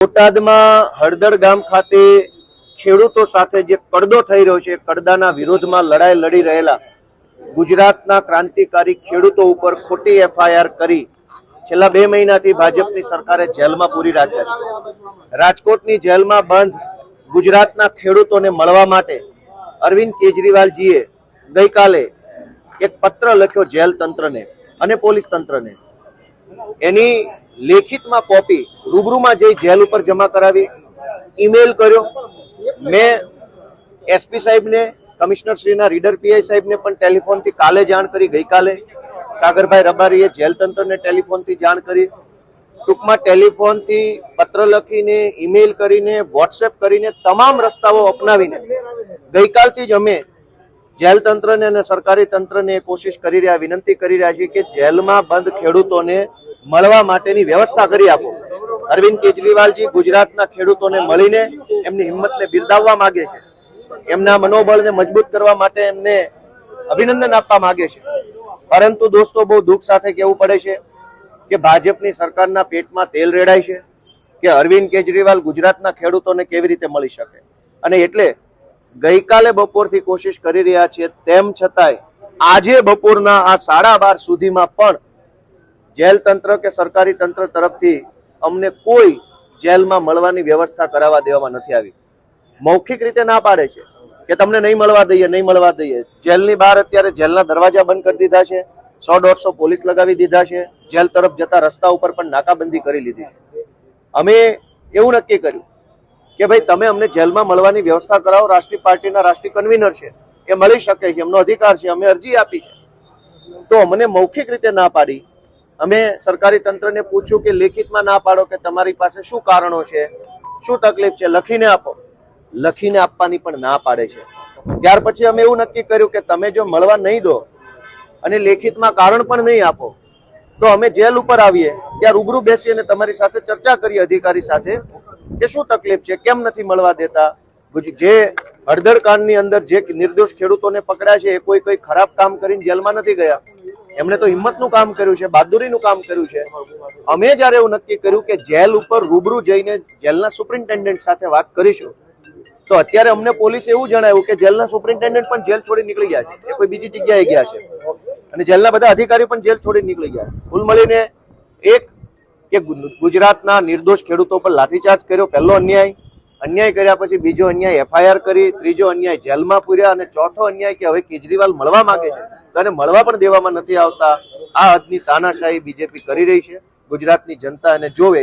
બોટાદમાં હળદર ગામ ખાતે ખેડૂતો સાથે જે કડદો થઈ રહ્યો છે, કડદાના વિરોધમાં લડાઈ લડી રહેલા ગુજરાતના ક્રાંતિકારી ખેડૂતો ઉપર ખોટી એફઆઈઆર કરી છેલ્લા 2 મહિનાથી ભાજપની સરકારે જેલમાં પૂરી રાખ્યા છે। રાજકોટની જેલમાં બંધ ગુજરાતના ખેડૂતોને મળવા માટે અરવિંદ કેજરીવાલજીએ ગઈકાલે એક પત્ર લખ્યો જેલ તંત્રને અને પોલીસ તંત્રને। એની લેખિતમાં કોપી રૂબરૂમાં જઈ જેલ ઉપર જમા કરાવી, ઈમેલ કર્યો। મેં એસપી સાહેબને, કમિશનર શ્રીના રીડર પીઆઈ સાહેબને પણ ટેલિફોનથી કાલે જાણ કરી, ગઈકાલે સાગરભાઈ રબારીએ જેલ તંત્રને ટેલિફોનથી જાણ કરી। ટૂંકમાં ટેલિફોનથી, પત્ર લખીને, ઈમેલ કરીને, વોટ્સએપ કરીને, તમામ રસ્તાઓ અપનાવીને ગઈકાલથી જ અમે જેલ તંત્રને અને સરકારી તંત્રને કોશિશ કરી રહ્યા, વિનંતી કરી રહ્યા છીએ કે જેલમાં બંધ ખેડૂતોને મળવા માટેની વ્યવસ્થા કરી આપો। અરવિંદ કેજરીવાલજી ગુજરાતના ખેડૂતોને મળીને એમની હિંમતને બિરદાવવા માંગે છે, એમના મનોબળને મજબૂત કરવા માટે એમને અભિનંદન આપવા માંગે છે। પરંતુ દોસ્તો, બહુ દુઃખ સાથે કહેવું પડે છે કે ભાજપની સરકારના પેટમાં તેલ રેડાય છે કે અરવિંદ કેજરીવાલ ગુજરાતના ખેડૂતોને કેવી રીતે મળી શકે। અને એટલે ગઈકાલે બપોરથી કોશિશ કરી રહ્યા છીએ, તેમ છતાંય આજે બપોરના આ 12:30 સુધીમાં પણ જેલ તંત્ર કે સરકારી તંત્ર તરફથી અમને કોઈ જેલમાં મળવાની વ્યવસ્થા કરાવવા દેવામાં નથી આવી। મૌખિક રીતે ના પાડે છે કે તમને નહીં મળવા દઈએ, નહીં મળવા દઈએ। જેલની બહાર અત્યારે જેલના દરવાજા બંધ કરી દીધા છે, 100-150 પોલીસ લગાવી દીધા છે, જેલ તરફ જતા રસ્તા ઉપર પણ નાકાબંધી કરી લીધી છે। અમે એવું નક્કી કર્યું કે ભાઈ તમે અમને જેલમાં મળવાની વ્યવસ્થા કરાવો। રાષ્ટ્રીય પાર્ટીના રાષ્ટ્રીય કન્વીનર છે, એ મળી શકે છે, એમનો અધિકાર છે, અમે અરજી આપી છે। તો અમને મૌખિક રીતે ના પાડી। અમે સરકારી તંત્રને પૂછ્યું કે લેખિતમાં ના પાડો કે તમારી પાસે શું કારણો છે, શું તકલીફ છે, લખીને આપો। લખીને આપવાની પણ ના પાડે છે। ત્યાર પછી અમે એવું નક્કી કર્યું કે તમે જો મળવા નહીં દો અને લેખિતમાં કારણ પણ નહીં આપો તો અમે જેલ ઉપર આવીએ, ત્યાં રૂબરૂ બેસી અને તમારી સાથે ચર્ચા કરીએ અધિકારી સાથે કે શું તકલીફ છે, કેમ નથી મળવા દેતા। જે હળદર કાંડની અંદર જે નિર્દોષ ખેડૂતોને પકડ્યા છે એ કોઈ ખરાબ કામ કરીને જેલમાં નથી ગયા, એમણે તો હિંમતનું કામ કર્યું છે, બહાદુરીનું કામ કર્યું છે। અમે જ્યારે એવું નક્કી કર્યું કે જેલ ઉપર રૂબરૂ જઈને જેલના સુપ્રિન્ટેન્ડન્ટ સાથે વાત કરીશું, તો અત્યારે અમને પોલીસે એવું જણાવ્યું કે જેલના સુપ્રિન્ટેન્ડન્ટ પણ જેલ છોડી નીકળી ગયા છે, એ કોઈ બીજી જગ્યાએ ગયા છે, અને જેલના બધા અધિકારીઓ પણ જેલ છોડી નીકળી ગયા। કુલ મળીને એક કે ગુજરાતના નિર્દોષ ખેડૂતો પર લાઠીચાર્જ કર્યો, પહેલો અન્યાય કર્યા પછી બીજો અન્યાય એફઆઈઆર કરી, ત્રીજો અન્યાય જેલમાં પૂર્યા, અને ચોથો અન્યાય કે હવે કેજરીવાલ મળવા માંગે છે તો એને મળવા પણ દેવામાં નથી આવતા। આ હદની તાનાશાહી બીજેપી કરી રહી છે। ગુજરાતની જનતા એને જોવે